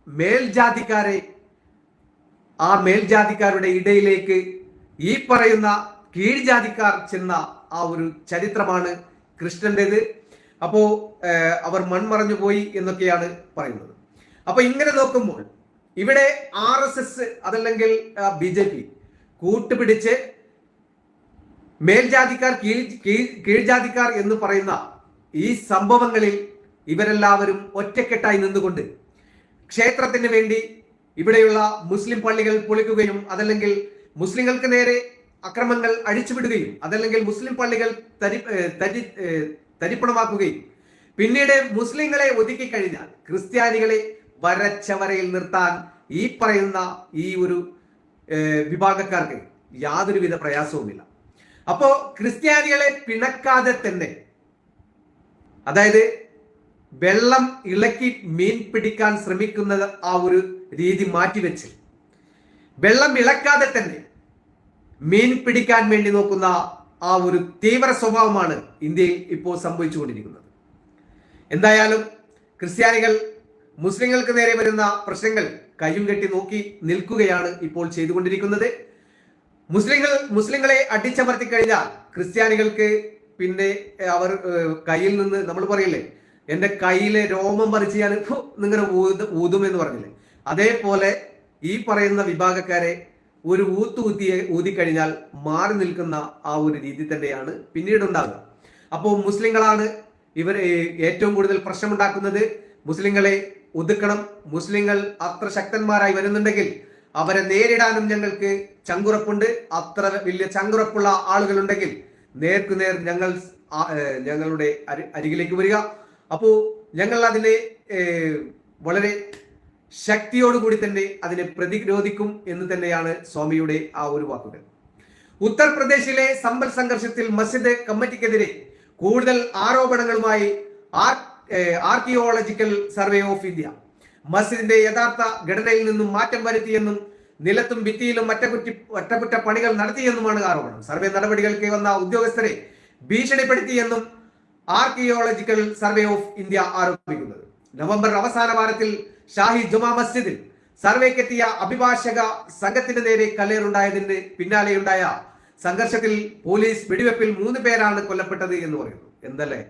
മേൽജാതിക്കാരെ ആ മേൽജാതിക്കാരുടെ ഇടയിലേക്ക് ഈ പറയുന്ന കീഴ്ജാതിക്കാർ ചെന്ന ആ ഒരു ചരിത്രമാണ് കൃഷ്ണന്റേത്. അപ്പോ അവർ മൺമറഞ്ഞു പോയി എന്നൊക്കെയാണ് പറയുന്നത്. അപ്പൊ ഇങ്ങനെ നോക്കുമ്പോൾ ഇവിടെ RSS അതല്ലെങ്കിൽ BJP കൂട്ടുപിടിച്ച് മേൽജാതിക്കാർ കീഴ്ജാതിക്കാർ എന്ന് പറയുന്ന ഈ സംഭവങ്ങളിൽ ഇവരെല്ലാവരും ഒറ്റക്കെട്ടായി നിന്നുകൊണ്ട് ക്ഷേത്രത്തിന് വേണ്ടി ഇവിടെയുള്ള മുസ്ലിം പള്ളികൾ പൊളിക്കുകയും അതല്ലെങ്കിൽ മുസ്ലിങ്ങൾക്ക് നേരെ അക്രമങ്ങൾ അഴിച്ചുവിടുകയും അതല്ലെങ്കിൽ മുസ്ലിം പള്ളികൾ തരിപ്പണമാക്കുകയും പിന്നീട് മുസ്ലിങ്ങളെ ഒതുക്കി കഴിഞ്ഞാൽ ക്രിസ്ത്യാനികളെ വരച്ച വരയിൽ നിർത്താൻ ഈ പറയുന്ന ഈ ഒരു വിഭാഗക്കാർക്ക് യാതൊരുവിധ പ്രയാസവുമില്ല. അപ്പോ ക്രിസ്ത്യാനികളെ പിണക്കാതെ തന്നെ, അതായത് വെള്ളം ഇളക്കി മീൻ പിടിക്കാൻ ശ്രമിക്കുന്നത് ആ ഒരു രീതി മാറ്റിവെച്ച് വെള്ളം ഇളക്കാതെ തന്നെ മീൻ പിടിക്കാൻ വേണ്ടി നോക്കുന്ന ആ ഒരു തീവ്ര സ്വഭാവമാണ് ഇന്ത്യയിൽ ഇപ്പോൾ സംഭവിച്ചുകൊണ്ടിരിക്കുന്നത്. എന്തായാലും ക്രിസ്ത്യാനികൾ മുസ്ലിങ്ങൾക്ക് നേരെ വരുന്ന പ്രശ്നങ്ങൾ കയ്യും കെട്ടി നോക്കി നിൽക്കുകയാണ് ഇപ്പോൾ ചെയ്തുകൊണ്ടിരിക്കുന്നത്. മുസ്ലിങ്ങളെ അടിച്ചമർത്തി കഴിഞ്ഞാൽ ക്രിസ്ത്യാനികൾക്ക് പിന്നെ അവർ കയ്യിൽ നിന്ന്, നമ്മൾ പറയില്ലേ, എന്റെ കയ്യിലെ രോമം പറിച്ച് ഞാൻ നിങ്ങനെ ഊതും എന്ന് പറഞ്ഞില്ലേ, അതേപോലെ ഈ പറയുന്ന വിഭാഗക്കാരെ ഒരു ഊതിക്കഴിഞ്ഞാൽ മാറി നിൽക്കുന്ന ആ ഒരു രീതി തന്നെയാണ് പിന്നീട് ഉണ്ടാകുക. അപ്പോൾ മുസ്ലിങ്ങളാണ് ഇവർ ഏറ്റവും കൂടുതൽ പ്രശ്നമുണ്ടാക്കുന്നത്. മുസ്ലിങ്ങളെ ഒതുക്കണം. മുസ്ലിങ്ങൾ അത്ര ശക്തന്മാരായി വരുന്നുണ്ടെങ്കിൽ അവരെ നേരിടാനും ഞങ്ങൾക്ക് ചങ്കുറപ്പുണ്ട്. അത്ര വലിയ ചങ്കുറപ്പുള്ള ആളുകളുണ്ടെങ്കിൽ നേർക്കുനേർ ഞങ്ങളുടെ അരികിലേക്ക് വരിക. അപ്പോ ഞങ്ങൾ അതിനെ വളരെ ശക്തിയോടുകൂടി തന്നെ അതിനെ പ്രതിരോധിക്കും എന്ന് തന്നെയാണ് സ്വാമിയുടെ ആ ഒരു വാക്കുകൾ. ഉത്തർപ്രദേശിലെ സമ്പൽ സംഘർഷത്തിൽ മസ്ജിദ് കമ്മിറ്റിക്കെതിരെ കൂടുതൽ ആരോപണങ്ങളുമായി ആർക്കിയോളജിക്കൽ സർവേ ഓഫ് ഇന്ത്യ മസ്ജിദിന്റെ യഥാർത്ഥ ഘടനയിൽ നിന്നും മാറ്റം വരുത്തിയെന്നും നിലത്തും ഭിത്തിയിലും അറ്റകുറ്റപ്പണികൾ നടത്തിയെന്നുമാണ് ആരോപണം. സർവേ നടപടികൾക്ക് വന്ന ഉദ്യോഗസ്ഥരെ ഭീഷണിപ്പെടുത്തിയെന്നും ആർക്കിയോളജിക്കൽ സർവേ ഓഫ് ഇന്ത്യ ആരോപിക്കുന്നത്. നവംബർ അവസാന വാരത്തിൽ ഷാഹി ജുമാ മസ്ജിദിൽ സർവേക്കെത്തിയ അഭിഭാഷക സംഘത്തിന് നേരെ കല്ലേറുണ്ടായതിന് പിന്നാലെയുണ്ടായ സംഘർഷത്തിൽ പോലീസ് വെടിവെപ്പിൽ 3 പേരാണ് കൊല്ലപ്പെട്ടത് എന്ന് പറയുന്നു. എന്തല്ലേ,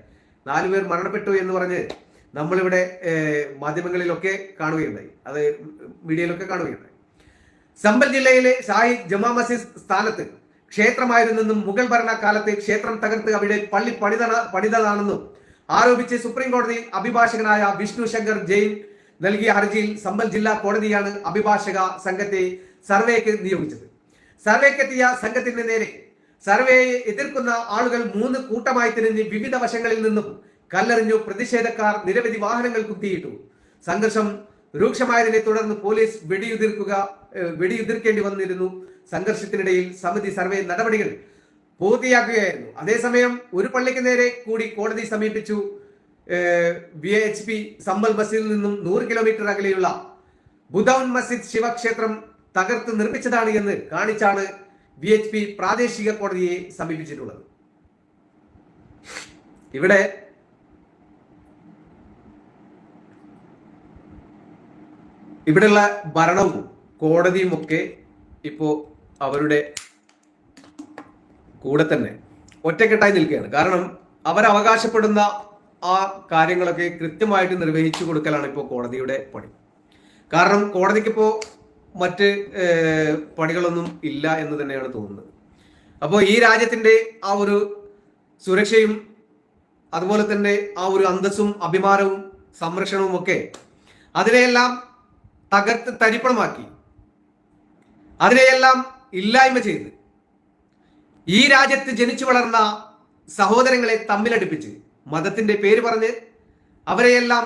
4 പേർ മരണപ്പെട്ടു എന്ന് പറഞ്ഞ് നമ്മളിവിടെ മാധ്യമങ്ങളിലൊക്കെ കാണുകയുണ്ടായി, അത് മീഡിയയിലൊക്കെ കാണുകയുണ്ടായി. സമ്പൽ ജില്ലയിലെ ഷാഹി ജുമാ മസ്ജിദ് സ്ഥാനത്ത് ക്ഷേത്രമായിരുന്നെന്നും മുഗൾ ഭരണകാലത്ത് ക്ഷേത്രം തകർത്ത് അവിടെ പള്ളി പണിതതാണെന്നും ആരോപിച്ച് സുപ്രീം കോടതിയിൽ അഭിഭാഷകനായ വിഷ്ണു ശങ്കർ ജെയിൻ നൽകിയ ഹർജിയിൽ സമ്പൽ ജില്ലാ കോടതിയാണ് അഭിഭാഷക സംഘത്തെ സർവേക്ക് നിയോഗിച്ചത്. സർവേക്കെത്തിയ സംഘത്തിന് നേരെ സർവേയെ എതിർക്കുന്ന ആളുകൾ 3 കൂട്ടമായി തിരിഞ്ഞ് വിവിധ വശങ്ങളിൽ നിന്നും കല്ലെറിഞ്ഞു. പ്രതിഷേധക്കാർ നിരവധി വാഹനങ്ങൾ കുത്തിയിട്ടു. സംഘർഷം രൂക്ഷമായതിനെ തുടർന്ന് പോലീസ് വെടിയുതിർക്കേണ്ടി വന്നിരുന്നു. സംഘർഷത്തിനിടയിൽ സമിതി സർവേ നടപടികൾ പൂർത്തിയാക്കുകയായിരുന്നു. അതേസമയം ഒരു പള്ളിക്ക് നേരെ കൂടി കോടതി സമീപിച്ചു. VHP സമ്പൽ മസ്ജിദിൽ നിന്നും 100 കിലോമീറ്റർ അകലെയുള്ള ബുദൌൻ മസ്ജിദ് ശിവക്ഷേത്രം തകർത്ത് നിർമ്മിച്ചതാണ് എന്ന് കാണിച്ചാണ് VHP പ്രാദേശിക കോടതിയെ സമീപിച്ചിട്ടുള്ളത്. ഇവിടെയുള്ള ഭരണവും കോടതിയും ഒക്കെ ഇപ്പോ അവരുടെ കൂടെ തന്നെ ഒറ്റക്കെട്ടായി നിൽക്കുകയാണ്. കാരണം അവരവകാശപ്പെടുന്ന ആ കാര്യങ്ങളൊക്കെ കൃത്യമായിട്ട് നിർവഹിച്ചു കൊടുക്കലാണ് ഇപ്പോൾ കോടതിയുടെ പണി. കാരണം കോടതിക്കിപ്പോ മറ്റ് പണികളൊന്നും ഇല്ല എന്ന് തന്നെയാണ് തോന്നുന്നത്. അപ്പോൾ ഈ രാജ്യത്തിന്റെ ആ ഒരു സുരക്ഷയും അതുപോലെ തന്നെ ആ ഒരു അന്തസ്സും അഭിമാനവും സംരക്ഷണവും ഒക്കെ അതിനെയെല്ലാം തകർത്ത് തരിപ്പണമാക്കി, അതിനെയെല്ലാം ഇല്ലായ്മ ചെയ്ത് ഈ രാജ്യത്ത് ജനിച്ചു വളർന്ന സഹോദരങ്ങളെ തമ്മിലടുപ്പിച്ച് മതത്തിന്റെ പേര് പറഞ്ഞ് അവരെയെല്ലാം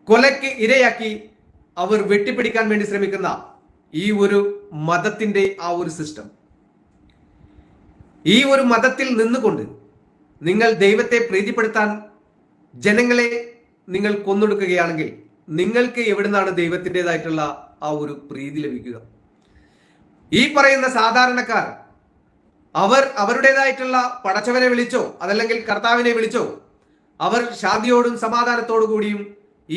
കൊലയ്ക്ക് ഇരയാക്കി അവർ വെട്ടിപ്പിടിക്കാൻ വേണ്ടി ശ്രമിക്കുന്ന ഈ ഒരു മതത്തിന്റെ ആ ഒരു സിസ്റ്റം, ഈ ഒരു മതത്തിൽ നിന്നുകൊണ്ട് നിങ്ങൾ ദൈവത്തെ പ്രീതിപ്പെടുത്താൻ ജനങ്ങളെ നിങ്ങൾ കൊന്നൊടുക്കുകയാണെങ്കിൽ നിങ്ങൾക്ക് എവിടുന്നാണ് ദൈവത്തിൻ്റെതായിട്ടുള്ള ആ ഒരു പ്രീതി ലഭിക്കുക? ഈ പറയുന്ന സാധാരണക്കാർ അവരുടേതായിട്ടുള്ള പടച്ചവനെ വിളിച്ചോ അതല്ലെങ്കിൽ കർത്താവിനെ വിളിച്ചോ അവർ ശാന്തിയോടും സമാധാനത്തോടു കൂടിയും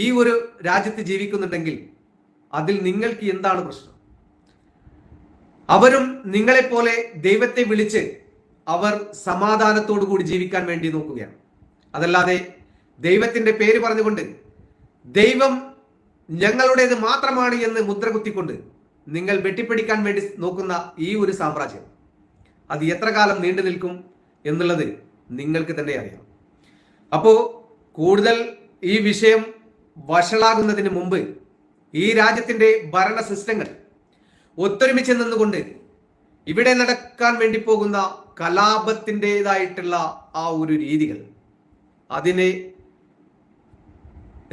ഈ ഒരു രാജ്യത്ത് ജീവിക്കുന്നുണ്ടെങ്കിൽ അതിൽ നിങ്ങൾക്ക് എന്താണ് പ്രശ്നം? അവരും നിങ്ങളെപ്പോലെ ദൈവത്തെ വിളിച്ച് അവർ സമാധാനത്തോടു കൂടി ജീവിക്കാൻ വേണ്ടി നോക്കുകയാണ്. അതല്ലാതെ ദൈവത്തിന്റെ പേര് പറഞ്ഞുകൊണ്ട് ദൈവം ഞങ്ങളുടേത് മാത്രമാണ് എന്ന് മുദ്ര കുത്തിക്കൊണ്ട് നിങ്ങൾ വെട്ടിപ്പിടിക്കാൻ വേണ്ടി നോക്കുന്ന ഈ ഒരു സാമ്രാജ്യം അത് എത്ര കാലം നീണ്ടു നിൽക്കും എന്നുള്ളത് നിങ്ങൾക്ക് തന്നെ അറിയാം. അപ്പോ കൂടുതൽ ഈ വിഷയം വഷളാകുന്നതിന് മുമ്പ് ഈ രാജ്യത്തിന്റെ ഭരണ സിസ്റ്റങ്ങൾ ഒത്തൊരുമിച്ച് നിന്നുകൊണ്ട് ഇവിടെ നടക്കാൻ വേണ്ടി പോകുന്ന കലാപത്തിൻ്റെതായിട്ടുള്ള ആ ഒരു രീതികൾ അതിനെ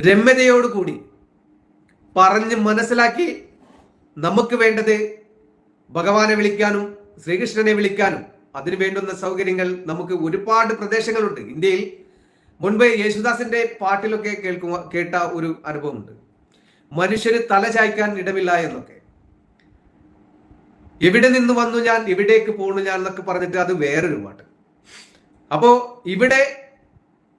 രമ്യതയോടുകൂടി പറഞ്ഞ് മനസ്സിലാക്കി നമുക്ക് വേണ്ടത് ഭഗവാനെ വിളിക്കാനും ശ്രീകൃഷ്ണനെ വിളിക്കാനും അതിനു വേണ്ടുന്ന സൗകര്യങ്ങൾ നമുക്ക് ഒരുപാട് പ്രദേശങ്ങളുണ്ട് ഇന്ത്യയിൽ. മുൻപ് യേശുദാസിന്റെ പാട്ടിലൊക്കെ കേട്ട ഒരു അനുഭവമുണ്ട്, മനുഷ്യന് തല ചായ്ക്കാൻ ഇടമില്ല എന്നൊക്കെ. എവിടെ നിന്ന് വന്നു ഞാൻ, എവിടേക്ക് പോണു ഞാൻ എന്നൊക്കെ പറഞ്ഞിട്ട് അത് വേറൊരു പാട്ട്. അപ്പോ ഇവിടെ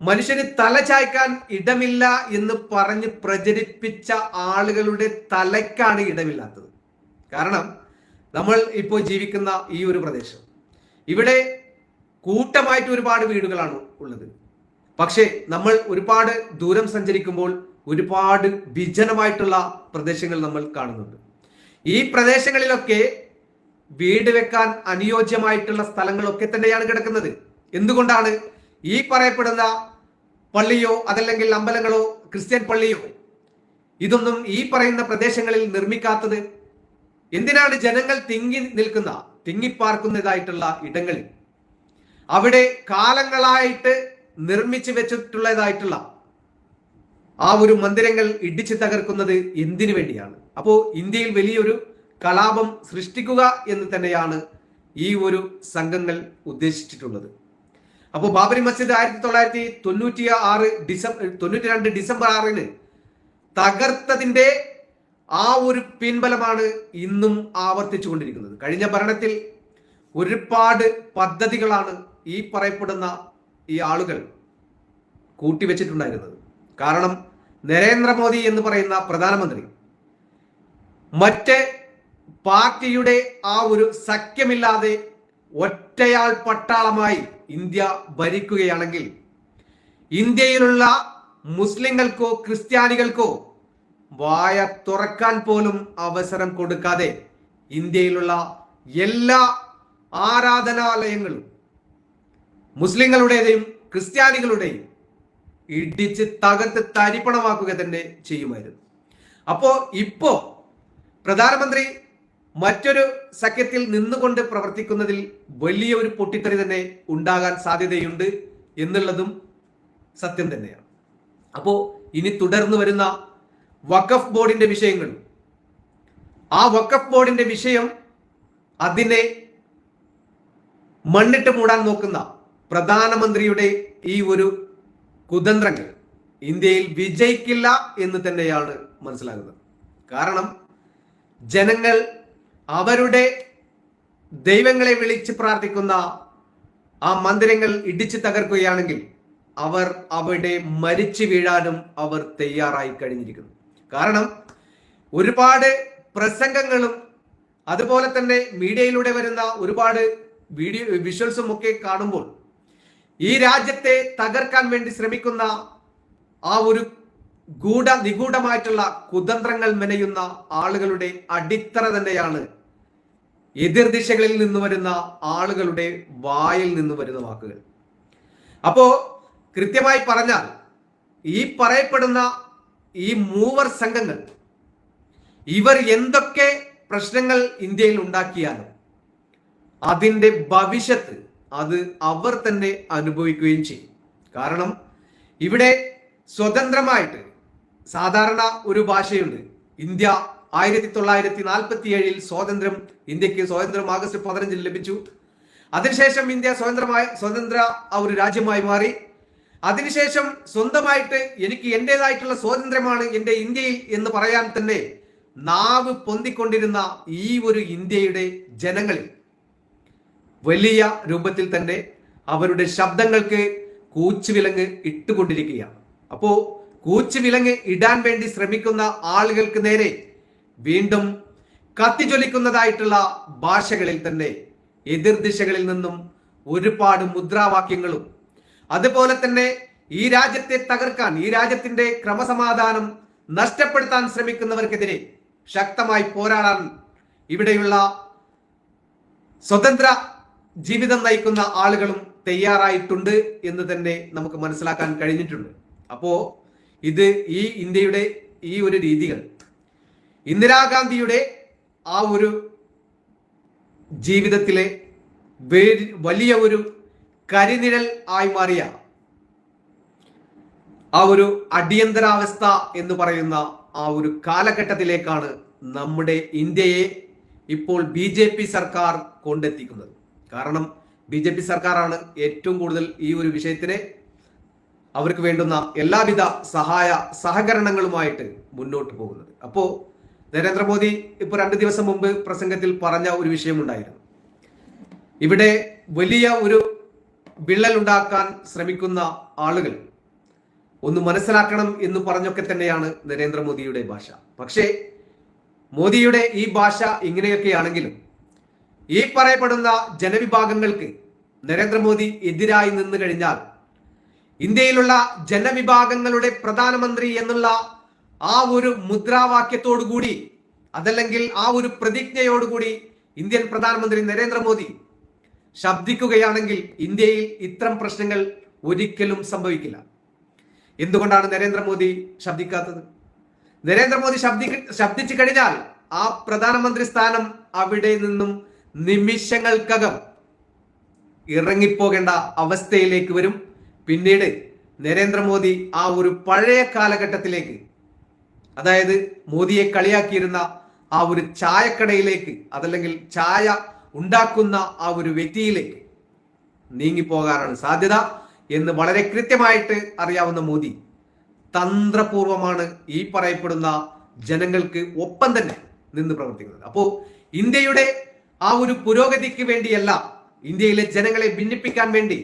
മനുഷ്യന് തല ചായ്ക്കാൻ ഇടമില്ല എന്ന് പറഞ്ഞ് പ്രചരിപ്പിച്ച ആളുകളുടെ തലയ്ക്കാണ് ഇടമില്ലാത്തത്. കാരണം നമ്മൾ ഇപ്പോൾ ജീവിക്കുന്ന ഈ ഒരു പ്രദേശം, ഇവിടെ കൂട്ടമായിട്ട് ഒരുപാട് വീടുകളാണ് ഉള്ളത്. പക്ഷേ നമ്മൾ ഒരുപാട് ദൂരം സഞ്ചരിക്കുമ്പോൾ ഒരുപാട് വിജനമായിട്ടുള്ള പ്രദേശങ്ങൾ നമ്മൾ കാണുന്നുണ്ട്. ഈ പ്രദേശങ്ങളിലൊക്കെ വീട് വെക്കാൻ അനുയോജ്യമായിട്ടുള്ള സ്ഥലങ്ങളൊക്കെ തന്നെയാണ് കിടക്കുന്നത്. എന്തുകൊണ്ടാണ് ഈ പറയപ്പെടുന്ന പള്ളിയോ അതല്ലെങ്കിൽ അമ്പലങ്ങളോ ക്രിസ്ത്യൻ പള്ളിയോ ഇതൊന്നും ഈ പറയുന്ന പ്രദേശങ്ങളിൽ നിർമ്മിക്കാത്തത്? എന്തിനാണ് ജനങ്ങൾ തിങ്ങിപ്പാർക്കുന്നതായിട്ടുള്ള ഇടങ്ങളിൽ അവിടെ കാലങ്ങളായിട്ട് നിർമ്മിച്ചു വെച്ചിട്ടുള്ളതായിട്ടുള്ള ആ ഒരു മന്ദിരങ്ങൾ ഇടിച്ചു തകർക്കുന്നത് എന്തിനു വേണ്ടിയാണ്? അപ്പോ ഇന്ത്യയിൽ വലിയൊരു കലാപം സൃഷ്ടിക്കുക എന്ന് തന്നെയാണ് ഈ ഒരു സംഘങ്ങൾ ഉദ്ദേശിച്ചിട്ടുള്ളത്. അപ്പോൾ ബാബരി മസ്ജിദ് 1992 ഡിസംബർ 6 തകർത്തതിന്റെ ആ ഒരു പിൻബലമാണ് ഇന്നും ആവർത്തിച്ചു കൊണ്ടിരിക്കുന്നത്. കഴിഞ്ഞ ഭരണത്തിൽ ഒരുപാട് പദ്ധതികളാണ് ഈ പറയപ്പെടുന്ന ഈ ആളുകൾ കൂട്ടിവെച്ചിട്ടുണ്ടായിരുന്നത്. കാരണം നരേന്ദ്രമോദി എന്ന് പറയുന്ന പ്രധാനമന്ത്രി മറ്റ് പാർട്ടിയുടെ ആ ഒരു സഖ്യമില്ലാതെ ഒറ്റയാൾ പട്ടാളമായി ഇന്ത്യ ഭരിക്കുകയാണെങ്കിൽ ഇന്ത്യയിലുള്ള മുസ്ലിങ്ങൾക്കോ ക്രിസ്ത്യാനികൾക്കോ വായ തുറക്കാൻ പോലും അവസരം കൊടുക്കാതെ ഇന്ത്യയിലുള്ള എല്ലാ ആരാധനാലയങ്ങളും മുസ്ലിങ്ങളുടേതെയും ക്രിസ്ത്യാനികളുടെയും ഇടിച്ച് തകർത്ത് തരിപ്പണമാക്കുക തന്നെ ചെയ്യുമായിരുന്നു. ഇപ്പോ പ്രധാനമന്ത്രി മറ്റൊരു സഖ്യത്തിൽ നിന്നുകൊണ്ട് പ്രവർത്തിക്കുന്നതിൽ വലിയൊരു പൊട്ടിത്തെറി തന്നെ ഉണ്ടാകാൻ സാധ്യതയുണ്ട് എന്നുള്ളതും സത്യം തന്നെയാണ്. ഇനി തുടർന്ന് വരുന്ന വഖഫ് ബോർഡിന്റെ വിഷയങ്ങളും ആ വഖഫ് ബോർഡിന്റെ വിഷയം അതിനെ മണ്ണിട്ട് മൂടാൻ നോക്കുന്ന പ്രധാനമന്ത്രിയുടെ ഈ ഒരു കുതന്ത്രങ്ങൾ ഇന്ത്യയിൽ വിജയിക്കില്ല എന്ന് തന്നെയാണ് മനസ്സിലാകുന്നത്. കാരണം ജനങ്ങൾ അവരുടെ ദൈവങ്ങളെ വിളിച്ച് പ്രാർത്ഥിക്കുന്ന ആ മന്ദിരങ്ങൾ ഇടിച്ചു തകർക്കുകയാണെങ്കിൽ അവർ അവിടെ മരിച്ചു വീഴാനും അവർ തയ്യാറായി കഴിഞ്ഞിരിക്കുന്നു. കാരണം ഒരുപാട് പ്രസംഗങ്ങളും അതുപോലെ തന്നെ മീഡിയയിലൂടെ വരുന്ന ഒരുപാട് വിഷ്വൽസും ഒക്കെ കാണുമ്പോൾ ഈ രാജ്യത്തെ തകർക്കാൻ വേണ്ടി ശ്രമിക്കുന്ന ആ ഒരു നിഗൂഢമായിട്ടുള്ള കുതന്ത്രങ്ങൾ മെനയുന്ന ആളുകളുടെ അടിത്തറ തന്നെയാണ് എതിർദിശകളിൽ നിന്ന് വരുന്ന ആളുകളുടെ വായിൽ നിന്ന് വരുന്ന വാക്കുകൾ. കൃത്യമായി പറഞ്ഞാൽ ഈ പറയപ്പെടുന്ന ഈ മൂവർ സംഘങ്ങൾ ഇവർ എന്തൊക്കെ പ്രശ്നങ്ങൾ ഇന്ത്യയിൽ ഉണ്ടാക്കിയാലും അതിന്റെ ഭവിഷ്യത്ത് അത് അവർ തന്നെ അനുഭവിക്കുകയും ചെയ്യും. കാരണം ഇവിടെ സ്വതന്ത്രമായിട്ട് സാധാരണ ഒരു ഭാഷയുണ്ട്. ഇന്ത്യ 1947 ഇന്ത്യക്ക് സ്വാതന്ത്ര്യം ആഗസ്റ്റ് 15 ലഭിച്ചു. അതിനുശേഷം ഇന്ത്യ സ്വതന്ത്ര ഒരു രാജ്യമായി മാറി. അതിനുശേഷം സ്വന്തമായിട്ട് എനിക്ക് എന്റേതായിട്ടുള്ള സ്വാതന്ത്ര്യമാണ് എന്റെ ഇന്ത്യയിൽ എന്ന് പറയാൻ തന്നെ നാവ് പൊന്തിക്കൊണ്ടിരുന്ന ഈ ഒരു ഇന്ത്യയുടെ ജനങ്ങളിൽ വലിയ രൂപത്തിൽ തന്നെ അവരുടെ ശബ്ദങ്ങൾക്ക് കൂച്ചുവിലങ്ങ് ഇട്ടുകൊണ്ടിരിക്കുകയാണ്. കൂച്ചുവിലങ്ങ് ഇടാൻ വേണ്ടി ശ്രമിക്കുന്ന ആളുകൾക്ക് നേരെ വീണ്ടും കത്തിജ്വലിക്കുന്നതായിട്ടുള്ള ഭാഷകളിൽ തന്നെ എതിർദിശകളിൽ നിന്നും ഒരുപാട് മുദ്രാവാക്യങ്ങളും അതുപോലെ തന്നെ ഈ രാജ്യത്തെ തകർക്കാൻ, ഈ രാജ്യത്തിന്റെ ക്രമസമാധാനം നഷ്ടപ്പെടുത്താൻ ശ്രമിക്കുന്നവർക്കെതിരെ ശക്തമായി പോരാടാൻ ഇവിടെയുള്ള സ്വതന്ത്ര ജീവിതം നയിക്കുന്ന ആളുകളും തയ്യാറായിട്ടുണ്ട് എന്ന് തന്നെ നമുക്ക് മനസ്സിലാക്കാൻ കഴിഞ്ഞിട്ടുണ്ട്. അപ്പോ ഇത് ഈ ഇന്ത്യയുടെ ഈ ഒരു രീതികൾ ഇന്ദിരാഗാന്ധിയുടെ ആ ഒരു ജീവിതത്തിലെ വലിയ ഒരു കരിനിഴൽ ആയി മാറിയ ആ ഒരു അടിയന്തരാവസ്ഥ എന്ന് പറയുന്ന ആ ഒരു കാലഘട്ടത്തിലേക്കാണ് നമ്മുടെ ഇന്ത്യയെ ഇപ്പോൾ BJP സർക്കാർ കൊണ്ടെത്തിക്കുന്നത്. കാരണം BJP സർക്കാരാണ് ഏറ്റവും കൂടുതൽ ഈ ഒരു വിഷയത്തിന് അവർക്ക് വേണ്ടുന്ന എല്ലാവിധ സഹകരണങ്ങളുമായിട്ട് മുന്നോട്ട് പോകുന്നത്. അപ്പോ നരേന്ദ്രമോദി ഇപ്പോൾ 2 ദിവസം മുമ്പ് പ്രസംഗത്തിൽ പറഞ്ഞ ഒരു വിഷയമുണ്ടായിരുന്നു. ഇവിടെ വലിയ ഒരു വിള്ളൽ ഉണ്ടാക്കാൻ ശ്രമിക്കുന്ന ആളുകൾ ഒന്ന് മനസ്സിലാക്കണം എന്ന് പറഞ്ഞൊക്കെ തന്നെയാണ് നരേന്ദ്രമോദിയുടെ ഭാഷ. പക്ഷേ മോദിയുടെ ഈ ഭാഷ ഇങ്ങനെയൊക്കെയാണെങ്കിലും ഈ പറയപ്പെടുന്ന ജനവിഭാഗങ്ങൾക്ക് നരേന്ദ്രമോദി എതിരായി നിന്ന് കഴിഞ്ഞാൽ ഇന്ത്യയിലുള്ള ജനവിഭാഗങ്ങളുടെ പ്രധാനമന്ത്രി എന്നുള്ള ആ ഒരു മുദ്രാവാക്യത്തോടുകൂടി, അതല്ലെങ്കിൽ ആ ഒരു പ്രതിജ്ഞയോടുകൂടി ഇന്ത്യൻ പ്രധാനമന്ത്രി നരേന്ദ്രമോദി ശബ്ദിക്കുകയാണെങ്കിൽ ഇന്ത്യയിൽ ഇത്തരം പ്രശ്നങ്ങൾ ഒരിക്കലും സംഭവിക്കില്ല. എന്തുകൊണ്ടാണ് നരേന്ദ്രമോദി ശബ്ദിക്കാത്തത്? നരേന്ദ്രമോദി ശബ്ദിച്ചു കഴിഞ്ഞാൽ ആ പ്രധാനമന്ത്രി സ്ഥാനം അവിടെ നിന്നും നിമിഷങ്ങൾക്കകം ഇറങ്ങിപ്പോകേണ്ട അവസ്ഥയിലേക്ക് വരും. പിന്നീട് നരേന്ദ്രമോദി ആ ഒരു പഴയ കാലഘട്ടത്തിലേക്ക്, അതായത് മോദിയെ കളിയാക്കിയിരുന്ന ആ ഒരു ചായക്കടയിലേക്ക്, അതല്ലെങ്കിൽ ചായ ഉണ്ടാക്കുന്ന ആ ഒരു വ്യക്തിയിലേക്ക് നീങ്ങിപ്പോകാനാണ് സാധ്യത എന്ന് വളരെ കൃത്യമായിട്ട് അറിയാവുന്ന മോദി തന്ത്രപൂർവമാണ് ഈ പറയപ്പെടുന്ന ജനങ്ങൾക്ക് ഒപ്പം തന്നെ നിന്ന് പ്രവർത്തിക്കുന്നത്. അപ്പോ ഇന്ത്യയുടെ ആ ഒരു പുരോഗതിക്ക് വേണ്ടിയല്ല, ഇന്ത്യയിലെ ജനങ്ങളെ ഭിന്നിപ്പിക്കാൻ വേണ്ടി,